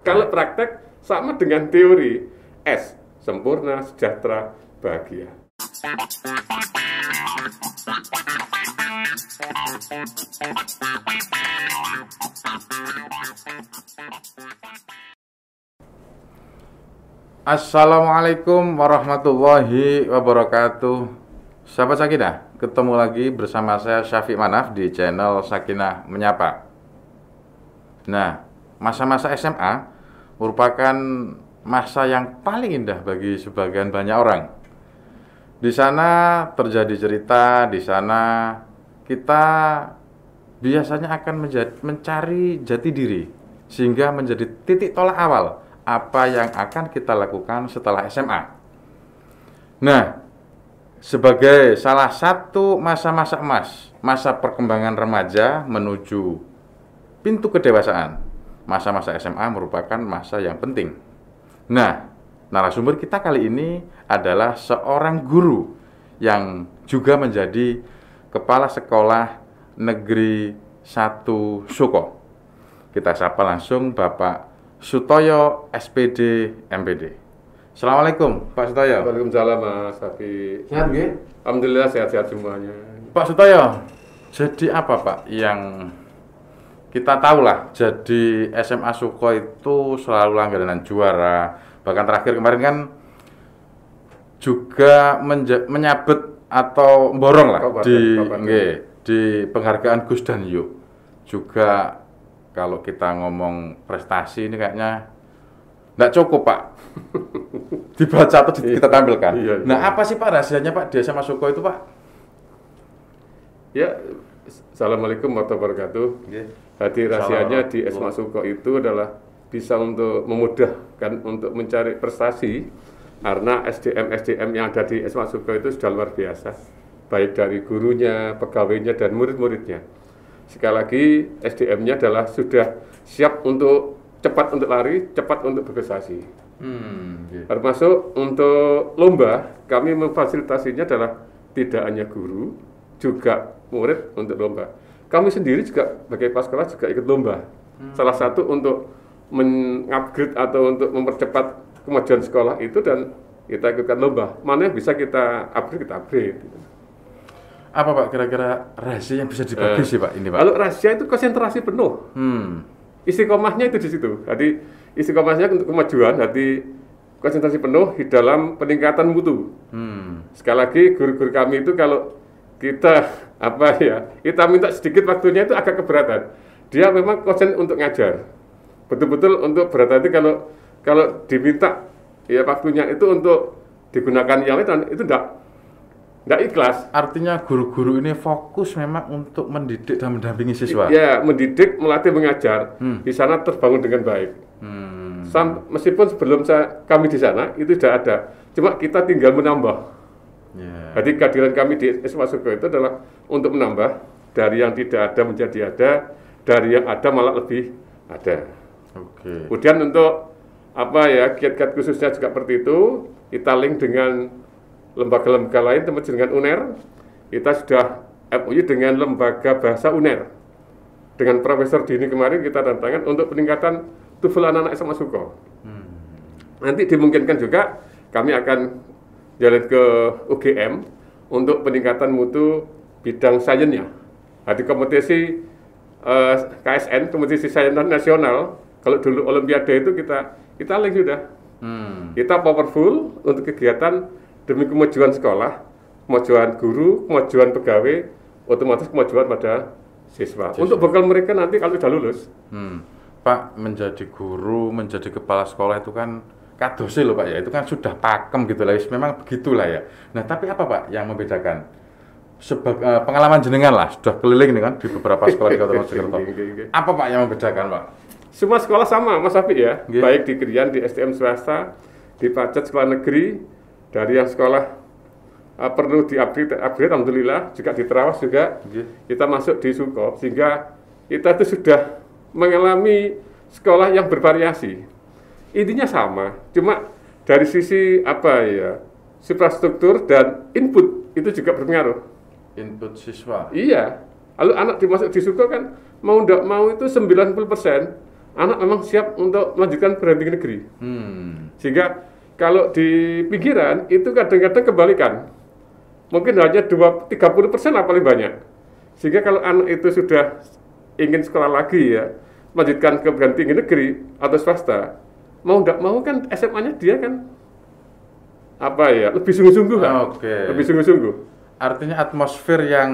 Kalau praktek sama dengan teori. S, sempurna, sejahtera, bahagia. Assalamualaikum warahmatullahi wabarakatuh. Sahabat Sakinah, ketemu lagi bersama saya Syafiq Manaf di channel Sakinah Menyapa. Nah, masa-masa SMA merupakan masa yang paling indah bagi sebagian banyak orang. Di sana terjadi cerita, di sana kita biasanya akan mencari jati diri, sehingga menjadi titik tolak awal apa yang akan kita lakukan setelah SMA. Nah, sebagai salah satu masa-masa emas, masa perkembangan remaja menuju pintu kedewasaan, masa-masa SMA merupakan masa yang penting. Nah, narasumber kita kali ini adalah seorang guru yang juga menjadi Kepala Sekolah Negeri 1 Suko. Kita sapa langsung Bapak Sutoyo SPD MPD. Assalamualaikum Pak Sutoyo. Waalaikumsalam Mas Safi. Sehat nggih? Alhamdulillah sehat-sehat semuanya. Pak Sutoyo, jadi apa Pak yang kita tahu lah, jadi SMA Suko itu selalu langganan juara. Bahkan terakhir kemarin kan juga menyabet atau borong lah di penghargaan Gus dan Yuk. Juga kalau kita ngomong prestasi ini kayaknya nggak cukup Pak. Dibaca atau kita tampilkan. Iya. Nah, apa sih Pak rahasianya Pak di SMA Suko itu Pak? Ya, Assalamualaikum warahmatullahi wabarakatuh. Jadi rahasianya di SMA Suko itu adalah bisa untuk memudahkan untuk mencari prestasi, karena SDM yang ada di SMA Suko itu sudah luar biasa, baik dari gurunya, pegawainya, dan murid-muridnya. Sekali lagi, SDM-nya adalah sudah siap untuk cepat untuk lari, cepat untuk berprestasi. Termasuk untuk lomba, kami memfasilitasinya adalah tidak hanya guru, juga murid untuk lomba. Kami sendiri juga sebagai kepala sekolah juga ikut lomba. Salah satu untuk mengupgrade atau untuk mempercepat kemajuan sekolah itu, dan kita ikutkan lomba. Mana yang bisa kita upgrade, kita upgrade. Apa Pak kira-kira rahasia yang bisa dibagi sih Pak ini Pak? Kalau rahasia itu konsentrasi penuh. Istiqomahnya itu di situ. Jadi istiqomahnya untuk kemajuan, jadi konsentrasi penuh di dalam peningkatan mutu. Sekali lagi guru-guru kami itu kalau kita kita minta sedikit waktunya itu agak keberatan. Dia memang konsen untuk ngajar, betul-betul untuk berhati-hati kalau diminta ya waktunya itu untuk digunakan yang lain, itu enggak ikhlas. Artinya guru-guru ini fokus memang untuk mendidik dan mendampingi siswa. Ya, mendidik, melatih, mengajar. Di sana terbangun dengan baik. Meskipun sebelum kami di sana itu sudah ada, cuma kita tinggal menambah. Jadi kehadiran kami di SMA Suko itu adalah untuk menambah dari yang tidak ada menjadi ada, dari yang ada malah lebih ada. Kemudian untuk kiat-kiat khususnya juga seperti itu, kita link dengan lembaga-lembaga lain, termasuk dengan UNER. Kita sudah MOU dengan lembaga bahasa UNER. Dengan Profesor Dini kemarin kita tantangan untuk peningkatan TOEFL anak-anak SMA Suko. Nanti dimungkinkan juga kami akan jalan ke UGM untuk peningkatan mutu bidang sainsnya. Di kompetisi KSN, kompetisi sains nasional, kalau dulu Olimpiade itu kita link sudah. Kita powerful untuk kegiatan demi kemajuan sekolah, kemajuan guru, kemajuan pegawai, otomatis kemajuan pada siswa. Untuk bekal mereka nanti kalau sudah lulus. Pak, menjadi guru, menjadi kepala sekolah itu kan kadose loh Pak ya, itu kan sudah pakem gitu lah, memang begitulah ya. Nah, tapi apa Pak yang membedakan? Pengalaman jenengan lah, sudah keliling nih kan di beberapa sekolah di Kota Mojokerto. Apa Pak yang membedakan Pak? Semua sekolah sama Mas Safi ya, baik di Krian, di SDM swasta, di Pacet sekolah negeri, dari yang sekolah perlu di-upgrade, alhamdulillah, juga di Terawas juga, kita masuk di Suko, sehingga kita itu sudah mengalami sekolah yang bervariasi. Intinya sama, cuma dari sisi infrastruktur dan input itu juga berpengaruh. Input siswa? Iya, lalu anak dimasuk di Suko kan mau tidak mau itu 90% anak memang siap untuk melanjutkan perguruan tinggi negeri. Sehingga kalau di pinggiran itu kadang-kadang kebalikan. Mungkin hanya 30% lah paling banyak. Sehingga kalau anak itu sudah ingin sekolah lagi ya, melanjutkan ke perguruan tinggi negeri atau swasta, mau nggak mau kan SMA-nya dia kan lebih sungguh-sungguh kan? Lebih sungguh-sungguh. Artinya atmosfer yang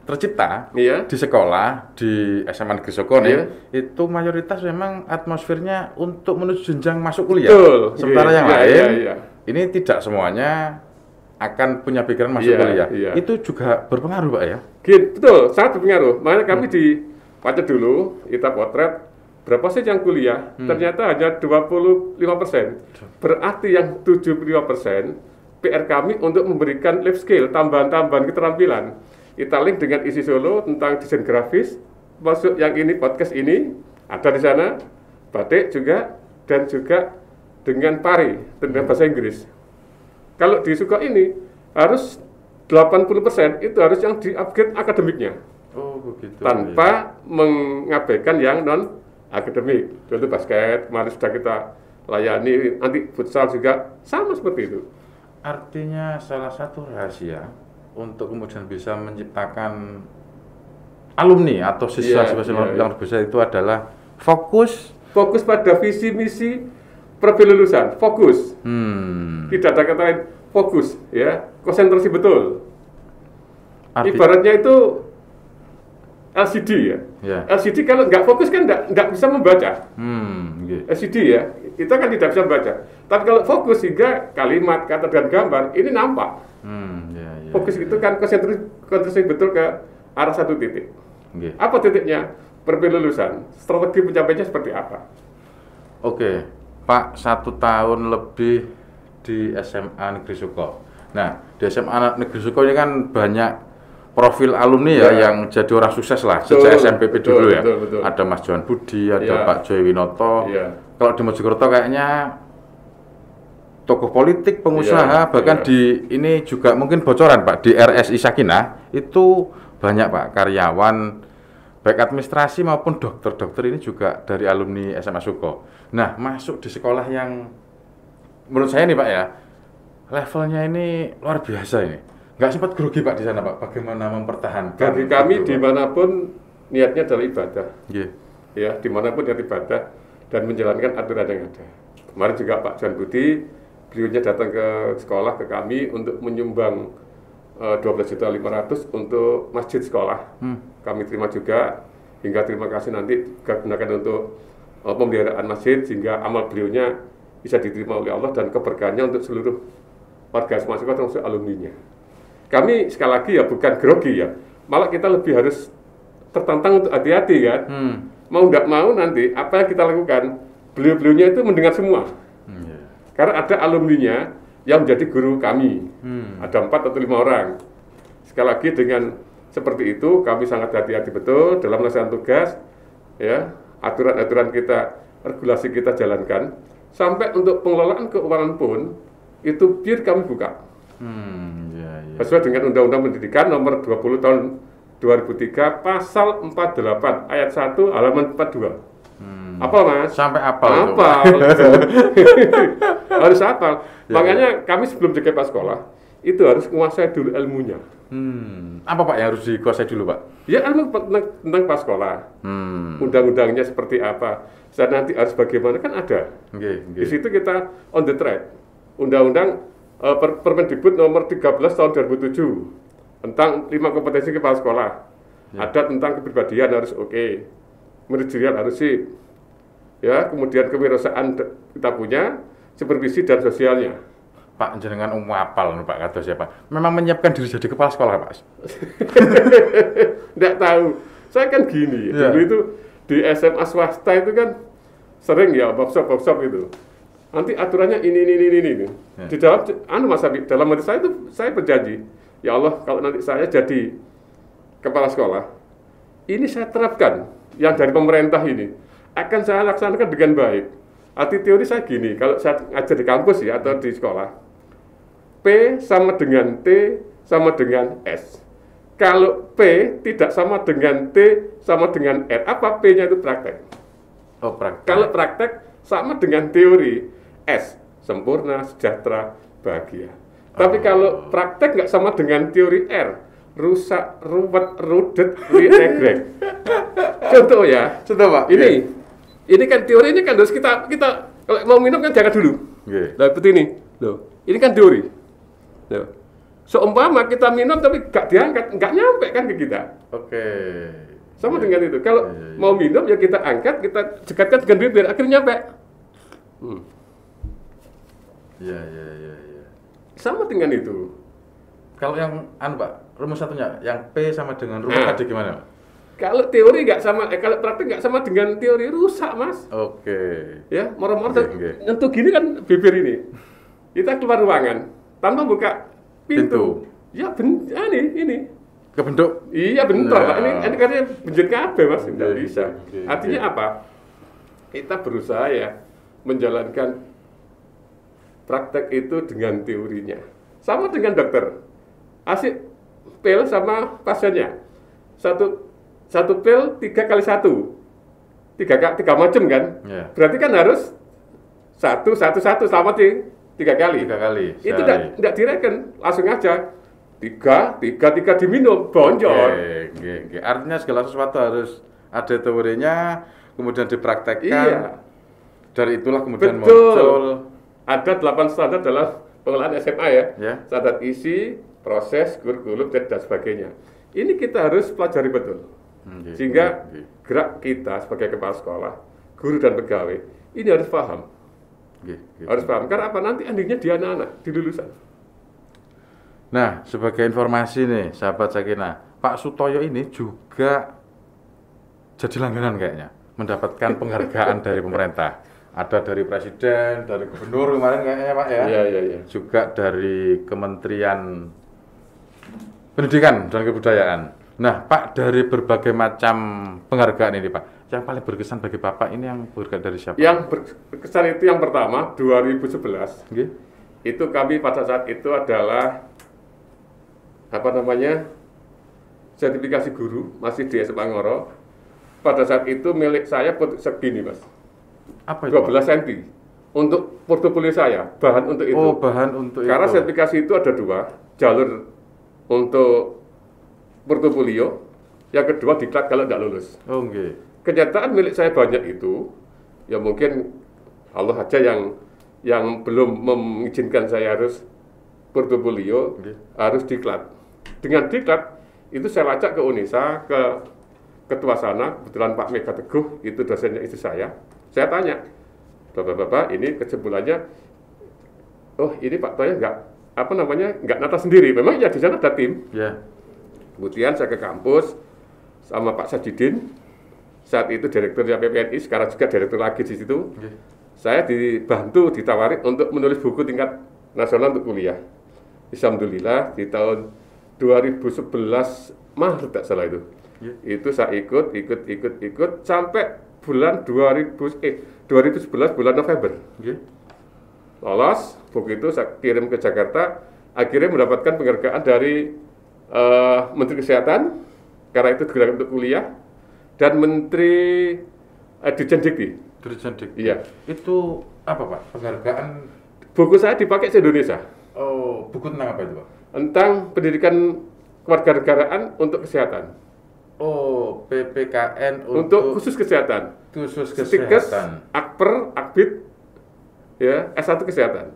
tercipta iya. di sekolah di SMA Negeri Soko nih, itu mayoritas memang atmosfernya untuk menuju jenjang masuk kuliah. Betul. Sementara yang lain, ini tidak semuanya akan punya pikiran masuk kuliah. Itu juga berpengaruh, Pak ya? Betul, sangat berpengaruh. Makanya kami dibaca dulu, kita potret berapa sih yang kuliah? Ternyata hanya 25%. Berarti yang 75% PR kami untuk memberikan life skill, tambahan-tambahan keterampilan. Kita link dengan isi Solo tentang desain grafis, masuk yang ini podcast ini ada di sana, batik juga, dan juga dengan pari, dengan bahasa Inggris. Kalau di Suka ini harus 80% itu harus yang di-upgrade akademiknya. Oh, begitu. Tanpa mengabaikan yang non akademik. Contoh basket, kemarin sudah kita layani, nanti futsal juga sama seperti itu. Artinya salah satu rahasia untuk kemudian bisa menciptakan alumni atau siswa-siswa yang berbisa itu adalah fokus pada visi misi profil lulusan, fokus. Tidak ada kata lain, fokus ya, konsentrasi betul. Ibaratnya itu LCD ya. LCD kalau nggak fokus kan nggak bisa membaca. LCD ya, kita kan tidak bisa membaca. Tapi kalau fokus sehingga kalimat, kata dan gambar ini nampak. Fokus itu kan konsentrasi betul ke arah satu titik. Apa titiknya? Profil lulusan, strategi pencapaiannya seperti apa? Oke, Pak, 1 tahun lebih di SMA Negeri Suko. Nah, di SMA Negeri Suko ini kan banyak profil alumni yang jadi orang sukses lah sejak SMPP dulu ya. Betul. Ada Mas Johan Budi, ada Pak Joy Winoto. Kalau di Mojokerto kayaknya tokoh politik, pengusaha, bahkan di ini juga mungkin bocoran Pak, di RSI Sakinah itu banyak Pak karyawan baik administrasi maupun dokter-dokter ini juga dari alumni SMA Suko. Nah, masuk di sekolah yang menurut saya nih Pak ya, levelnya ini luar biasa ini. Nggak sempat grogi Pak di sana Pak, bagaimana mempertahankan? Bagi kami dimanapun niatnya adalah ibadah. Ya, dimanapun niat ibadah dan menjalankan aturan yang ada. Kemarin juga Pak Johan Budi, beliaunya datang ke sekolah, ke kami untuk menyumbang 12.500.000 untuk masjid sekolah. Kami terima juga, hingga terima kasih nanti juga gunakan untuk pemeliharaan masjid, sehingga amal beliaunya bisa diterima oleh Allah dan keberkahannya untuk seluruh warga SMA Suko termasuk alumninya. Kami sekali lagi ya bukan grogi ya, malah kita lebih harus tertantang untuk hati-hati kan. Mau nggak mau nanti apa yang kita lakukan, beliau-beliaunya itu mendengar semua. Karena ada alumninya yang menjadi guru kami, ada 4 atau 5 orang. Sekali lagi dengan seperti itu kami sangat hati-hati betul dalam melaksanakan tugas, ya, aturan-aturan kita, regulasi kita jalankan, sampai untuk pengelolaan keuangan pun itu pure kami buka. Sesuai dengan Undang-Undang Pendidikan nomor 20 tahun 2003 pasal 48 ayat 1 halaman 42. Apa Mas? Sampai apal. Harus hafal. Makanya kami sebelum jadi kepala sekolah itu harus menguasai dulu ilmunya. Apa Pak yang harus dikuasai dulu Pak? Ya ilmu tentang pas sekolah. Undang-undangnya seperti apa. Saat nanti harus bagaimana kan ada. Di situ kita on the track. Undang-undang Permendikbud nomor 13 tahun 2007 tentang 5 kompetensi kepala sekolah. Ada tentang kepribadian harus oke. Manajerial harus sip. Ya, kemudian kewirausahaan kita punya, supervisi dan sosialnya. Pak, jenengan apal Pak kata siapa? Memang menyiapkan diri jadi kepala sekolah Pak? Nggak tahu. Saya kan gini, dulu itu di SMA swasta itu kan sering ya workshop itu. Nanti aturannya ini. Di dalam Mas Habib, dalam hati saya itu saya berjanji, ya Allah kalau nanti saya jadi kepala sekolah, ini saya terapkan yang dari pemerintah ini akan saya laksanakan dengan baik. Arti teori saya gini, kalau saya ngajar di kampus ya atau di sekolah, P sama dengan T sama dengan S. Kalau P tidak sama dengan T sama dengan R, apa P-nya itu praktek. Oh, praktek. Kalau praktek sama dengan teori, S, sempurna, sejahtera, bahagia. Tapi kalau praktek nggak sama dengan teori R, rusak, ruwet, rudet, regreg. Contoh ya. Contoh, Pak. Ini kan teori ini kan harus kita kalau mau minum kan jangan dulu. Nah, seperti ini. Loh, ini kan teori. Loh. Seumpama kita minum tapi nggak diangkat, nggak nyampe kan ke kita. Oke. Sama dengan itu. Kalau mau minum ya kita angkat, kita dekatkan dengan bibir, akhirnya nyampe. Iya. Sama dengan itu. Kalau yang Pak, rumus satunya, yang P sama dengan rumus tadi gimana, Pak? Kalau teori nggak sama, kalau praktek nggak sama dengan teori, rusak, Mas. Oke. Ya, moro-moro nyentuh gini kan bibir ini. Kita keluar ruangan tanpa buka pintu. Ya, ini. Kebentuk? Iya, bentuk, Pak. Ini katanya benjut kabeh, Mas. Nggak bisa. Artinya apa? Kita berusaha ya menjalankan praktek itu dengan teorinya. Sama dengan dokter. Asik pil sama pasiennya. Satu pil 3x1. Tiga macam kan? Berarti kan harus satu selama 3 kali. 3 kali. Itu tidak direken, langsung aja. 3 diminum, bonjol. Oke. Artinya segala sesuatu harus ada teorinya, kemudian dipraktekkan. Iya. Dari itulah kemudian muncul. Ada 8 standar dalam pengelolaan SMA ya. Standar isi, proses, kurikulum, dan sebagainya. Ini kita harus pelajari betul. Sehingga gerak kita sebagai kepala sekolah, guru dan pegawai, ini harus paham. Harus paham. Karena apa? Nanti endingnya di anak-anak, di lulusan. Nah, sebagai informasi nih, sahabat Sakinah, Pak Sutoyo ini juga jadi langganan kayaknya, mendapatkan penghargaan dari pemerintah. Ada dari presiden, dari gubernur kemarin kayaknya, Pak ya. Iya. Juga dari Kementerian Pendidikan dan Kebudayaan. Nah, Pak, dari berbagai macam penghargaan ini, Pak, yang paling berkesan bagi Bapak ini yang penghargaan dari siapa? Yang berkesan itu yang pertama, 2011. Itu kami pada saat itu adalah sertifikasi guru, masih di SMA Ngoro. Pada saat itu milik saya segini, Mas. Apa itu, 12 cm. Untuk portofolio saya, bahan untuk itu. Oh, bahan untuk Karena itu. sertifikasi itu ada 2, jalur untuk portofolio, yang kedua diklat kalau tidak lulus. Kenyataan milik saya banyak itu, ya mungkin Allah aja yang belum mengizinkan saya harus portofolio, harus diklat. Dengan diklat, itu saya lacak ke UNESA, ke ketua sana, kebetulan Pak Mega Teguh, itu dosennya istri saya tanya, Bapak, ini kesimpulannya, oh ini Pak Toya nggak nata sendiri, memang ya di sana ada tim. Kemudian saya ke kampus sama Pak Sajidin, saat itu direkturnya PPNI, sekarang juga direktur lagi di situ. Saya ditawari untuk menulis buku tingkat nasional untuk kuliah. Alhamdulillah di tahun 2011 Maret tak salah itu. Itu saya ikut sampai bulan 2011 bulan November. Lolos, buku itu saya kirim ke Jakarta, akhirnya mendapatkan penghargaan dari Menteri Kesehatan karena itu gerakan untuk kuliah, dan Menteri Dirjen Dikti. Iya. Itu apa, Pak? Penghargaan buku saya dipakai se-Indonesia. Oh, buku tentang apa itu, Pak? Tentang pendidikan kewarganegaraan untuk kesehatan. Oh, PPKN untuk khusus kesehatan. Stikes, Akper, Akbid, ya, S1 kesehatan.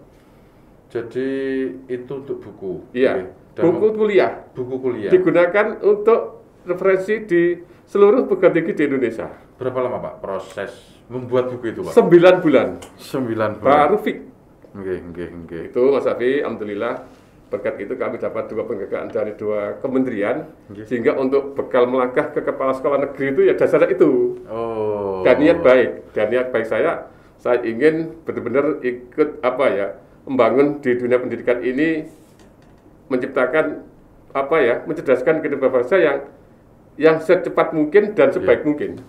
Jadi itu untuk buku. Iya. Buku kuliah. Digunakan untuk referensi di seluruh perguruan tinggi di Indonesia. Berapa lama, Pak, proses membuat buku itu, Pak? 9 bulan. 9 bulan. Baru fix. Itu Mas Safi, alhamdulillah berkat itu kami dapat 2 penghargaan dari 2 kementerian, sehingga untuk bekal melangkah ke kepala sekolah negeri itu ya dasarnya itu. Dan niat baik saya ingin benar-benar ikut membangun di dunia pendidikan ini, menciptakan mencerdaskan kehidupan bangsa yang secepat mungkin dan sebaik mungkin.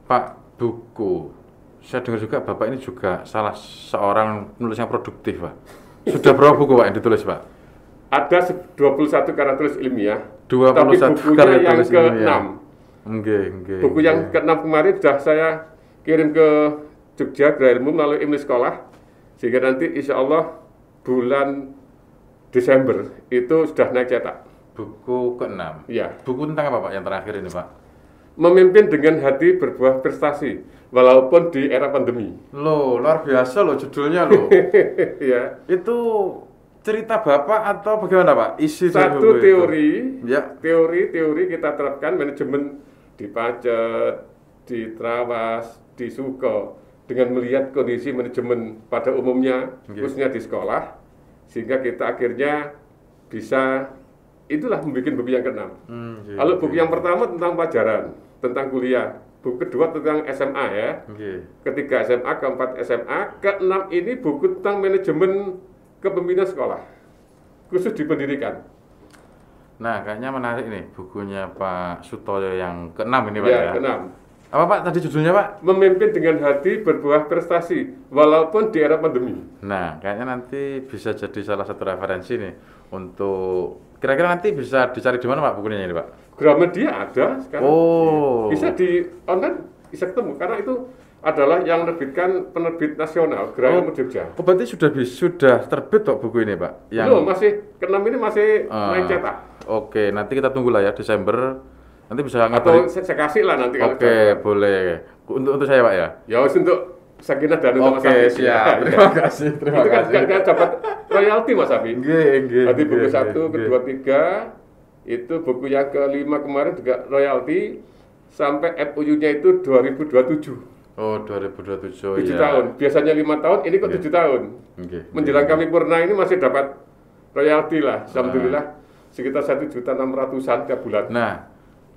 Pak, buku, saya dengar juga Bapak ini juga salah seorang penulis yang produktif, Pak. Sudah berapa buku, Pak, yang ditulis, Pak? Ada 21 karya tulis ilmiah, 21 tapi bukunya yang ke-6. Buku yang ke-6 kemarin sudah saya kirim ke Jogja Geraha Ilmu melalui email sekolah, sehingga nanti insya Allah bulan Desember itu sudah naik cetak. Buku ke-6. Ya. Buku tentang apa Pak yang terakhir ini Pak? Memimpin dengan hati berbuah prestasi, walaupun di era pandemi. Loh, luar biasa loh judulnya loh. Ya. Itu cerita Bapak atau bagaimana Pak? Isi dari Satu buku teori, itu? Ya. teori kita terapkan manajemen di Pacet, di Trawas, di Suko, dengan melihat kondisi manajemen pada umumnya, khususnya di sekolah, sehingga kita akhirnya bisa itulah membuat buku yang ke-6. Lalu buku yang pertama tentang pelajaran, tentang kuliah. Buku kedua tentang SMA ya. Ketiga SMA, keempat SMA, ke-6 ini buku tentang manajemen kepemimpinan sekolah, khusus di pendidikan. Nah, kayaknya menarik nih bukunya Pak Sutoyo yang ke-6 ini Pak Ya, ya. ke-6. Apa Pak tadi judulnya Pak? Memimpin dengan hati berbuah prestasi, walaupun di era pandemi. Nah, kayaknya nanti bisa jadi salah satu referensi nih untuk kira-kira nanti bisa dicari di mana Pak bukunya ini Pak? Gramedia ada sekarang. Oh. Bisa di online, bisa ketemu karena itu adalah yang menerbitkan penerbit nasional Geraha Ilmu Jogja. Oh, berarti sudah terbit kok buku ini Pak? Belum, masih ke-6 ini masih naik cetak. Oke, nanti kita tunggu lah ya Desember. Nanti bisa atau saya kasih lah nanti kalau Oke, boleh. Untuk saya Pak ya? Ya wis untuk Sakinah dan untuk Mas Safi. Oke, siap. Terima kasih. Terima itu kasih. Kan dapat royalti Mas Safi. Nggih. Berarti buku 1, kedua, 3 itu buku yang ke-5 kemarin juga royalti sampai FUU-nya itu 2027. Oh, 2027 7 ya. tahun. Biasanya 5 tahun, ini kok 7 tahun. Menjelang kami purna ini masih dapat royalti lah. Alhamdulillah sekitar 1.600.000-an tiap bulan. Nah,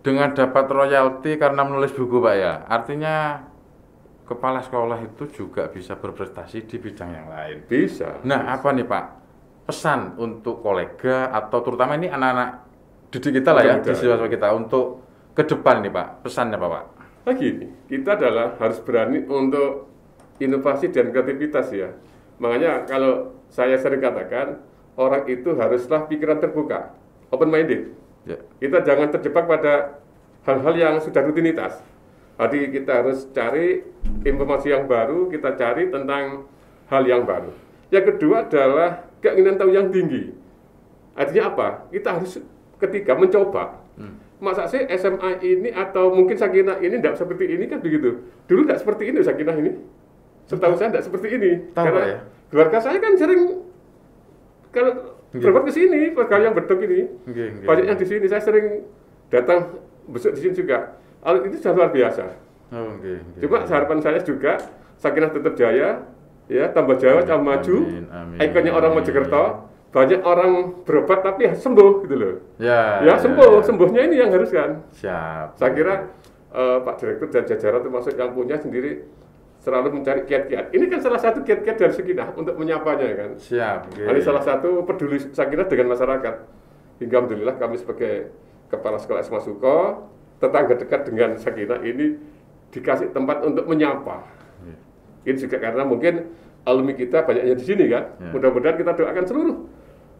dengan dapat royalti karena menulis buku Pak ya, artinya kepala sekolah itu juga bisa berprestasi di bidang yang lain. Bisa. Nah, apa nih Pak pesan untuk kolega atau terutama ini anak-anak didik kita lah ya, di siswa kita untuk ke depan nih Pak, pesannya apa Pak? Nah gini, kita adalah harus berani untuk inovasi dan kreativitas ya. Makanya kalau saya sering katakan, orang itu haruslah pikiran terbuka, open minded. Ya. Kita jangan terjebak pada hal-hal yang sudah rutinitas. Jadi kita harus cari informasi yang baru, kita cari tentang hal yang baru. Yang kedua adalah keinginan tahu yang tinggi. Artinya apa? Kita harus ketika mencoba. Masa sih SMA ini atau mungkin Sakinah ini tidak seperti ini kan begitu. Dulu tidak seperti ini Sakinah ini. Setahu saya tidak seperti ini. Karena ya? Keluarga saya kan sering kalau berobat ke sini, kalau yang bedok ini, banyak yang di sini. Saya sering datang besok di sini juga. Itu sudah luar biasa. Cuma harapan saya juga Sakinah tetap jaya, ya tambah jaya, tambah maju. Ikonnya orang Mojokerto, banyak orang berobat tapi sembuh gitu loh. Ya sembuh, sembuhnya ini yang harus kan. Siap. Saya kira Pak Direktur dan jajaran termasuk yang punya sendiri selalu mencari kiat-kiat. Ini kan salah satu kiat-kiat dari Sakinah untuk menyapanya kan. Siap. Ini salah satu peduli Sakinah dengan masyarakat. Hingga alhamdulillah kami sebagai kepala sekolah SMA Suko, tetangga dekat dengan Sakinah ini dikasih tempat untuk menyapa. Ini juga karena mungkin alumni kita banyaknya di sini kan. Mudah-mudahan kita doakan seluruh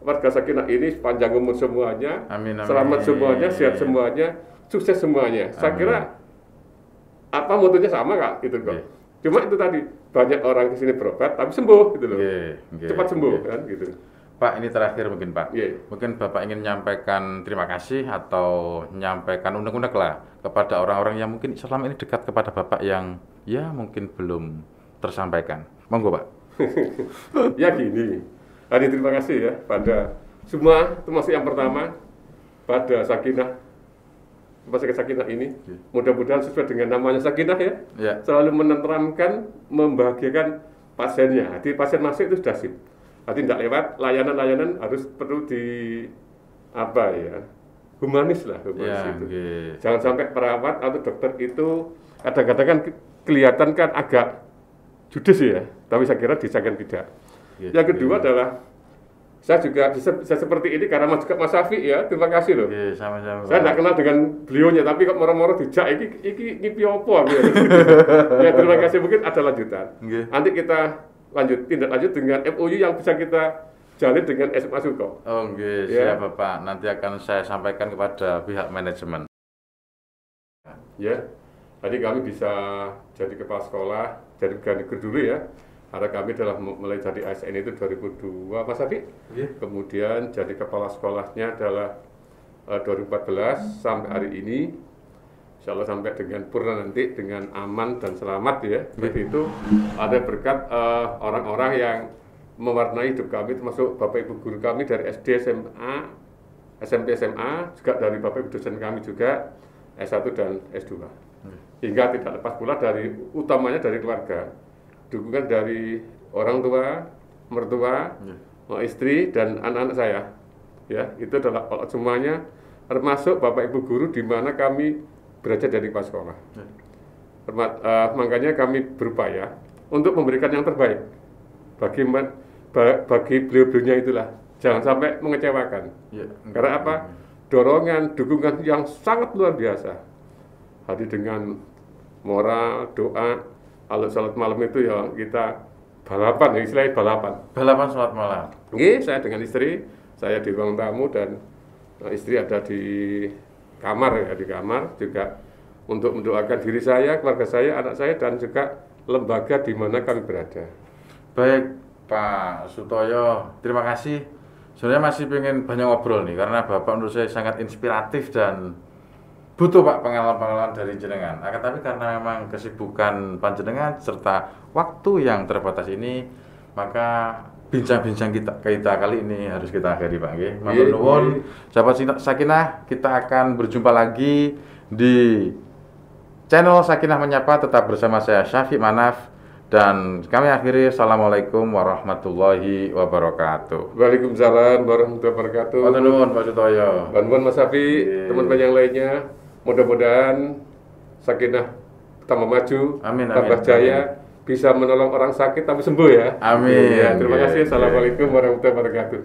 warga Sakinah ini sepanjang umur semuanya, selamat semuanya, sehat semuanya, sukses semuanya. Saya kira apa motonya sama kak, gitu kok. Cuma itu tadi, banyak orang ke sini berobat, tapi sembuh gitu loh. Cepat sembuh kan gitu. Pak, ini terakhir mungkin Pak. Mungkin Bapak ingin menyampaikan terima kasih atau menyampaikan unek-unek lah kepada orang-orang yang mungkin selama ini dekat kepada Bapak yang ya mungkin belum tersampaikan. Monggo Pak. Ya gini, tadi terima kasih ya pada semua, termasuk yang pertama pada Sakinah. Rumah sakit Sakinah ini, mudah-mudahan sesuai dengan namanya Sakinah ya, selalu menenteramkan, membahagiakan pasiennya. Jadi pasien masuk itu sudah sip. Jadi tidak lewat layanan-layanan harus perlu di apa ya, humanis lah humanis itu. Jangan sampai perawat atau dokter itu kadang-kadang kan kelihatan kan agak judes ya, tapi saya kira di Sakinah tidak. Yang kedua adalah saya juga bisa seperti ini karena Mas Safi ya, terima kasih loh. Sama-sama. Saya tidak kenal dengan beliaunya, tapi kok moro-moro dijak, ini ngipi apa aku ya. Ya terima kasih, mungkin ada lanjutan. Nanti kita tindak lanjut dengan FOU yang bisa kita jalin dengan SMA Suko. Siap Bapak, nanti akan saya sampaikan kepada pihak manajemen. Ya, Jadi kami bisa jadi kepala sekolah, jadi pegawai negeri dulu ya. Karena kami telah mulai jadi ASN itu 2002, Mas Abi. Kemudian jadi kepala sekolahnya adalah 2014 sampai hari ini. Insya Allah sampai dengan purna nanti dengan aman dan selamat ya. Seperti itu ada berkat orang-orang yang mewarnai hidup kami, termasuk Bapak Ibu guru kami dari SD, SMA, SMP, SMA, juga dari Bapak Ibu dosen kami juga S1 dan S2. Hingga tidak lepas pula dari utamanya dari keluarga, dukungan dari orang tua, mertua, istri dan anak-anak saya. Ya, itu adalah semuanya termasuk Bapak Ibu guru di mana kami berada dari kepala sekolah. Makanya kami berupaya untuk memberikan yang terbaik bagi beliau-beliaunya itulah. Jangan sampai mengecewakan. Karena apa? Dorongan, dukungan yang sangat luar biasa. Hadir dengan moral, doa, kalau salat malam itu ya kita balapan, istilahnya balapan. Balapan salat malam. Saya dengan istri, saya di ruang tamu dan istri ada di kamar ya, di kamar juga untuk mendoakan diri saya, keluarga saya, anak saya dan juga lembaga di mana kami berada. Baik Pak Sutoyo, terima kasih. Sebenarnya masih pengen banyak ngobrol nih karena Bapak menurut saya sangat inspiratif dan butuh Pak pengalaman-pengalaman dari jenengan. Tapi karena memang kesibukan panjenengan serta waktu yang terbatas ini, maka bincang-bincang kita kali ini harus kita akhiri Pak. Matur nuwun, sahabat Sakinah, kita akan berjumpa lagi di channel Sakinah Menyapa. Tetap bersama saya Syafiq Manaf dan kami akhiri. Assalamualaikum warahmatullahi wabarakatuh. Waalaikumsalam warahmatullahi wabarakatuh. Matur nuwun Pak Sutoyo. Bantuan Mas Safi, teman-teman yang lainnya, mudah-mudahan Sakinah tambah maju, tambah jaya. Bisa menolong orang sakit tapi sembuh ya. Amin. Ya, terima kasih. Assalamualaikum warahmatullahi wabarakatuh.